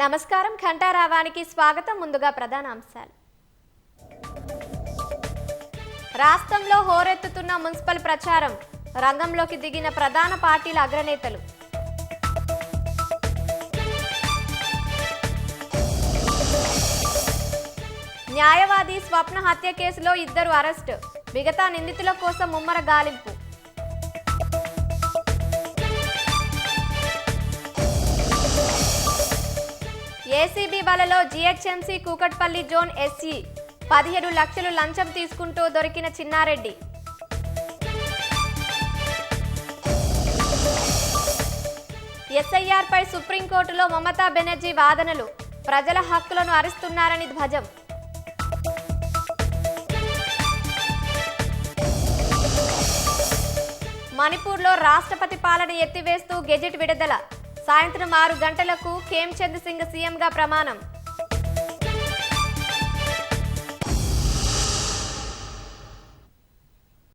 నమస్కారం ఘంటారావానికి స్వాగతం. ముందుగా ప్రధాన అంశాలు. రాష్ట్రంలో హోరెత్తుతున్న మున్సిపల్ ప్రచారం, రంగంలోకి దిగిన ప్రధాన పార్టీల అగ్రనేతలు. న్యాయవాది స్వప్న హత్య కేసులో 2 అరెస్టు, మిగతా నిందితుల కోసం ముమ్మర గాలింపు. ఏసీబీ వలలో జీహెచ్ఎంసీ కూకట్పల్లి జోన్ ఎస్ఈ 17 లక్షలు లంచం తీసుకుంటూ దొరికిన చిన్నారెడ్డి. ఎస్ఐఆర్ పై సుప్రీంకోర్టులో మమతా బెనర్జీ వాదనలు, ప్రజల హక్కులను హరిస్తున్నారని ధ్వజం. మణిపూర్లో రాష్ట్రపతి పాలన ఎత్తివేస్తూ గెజెట్ విడుదల, సాయంత్రం 6 గంటలకు ఖేమ్చంద్ సింగ్ సీఎంగా ప్రమాణం.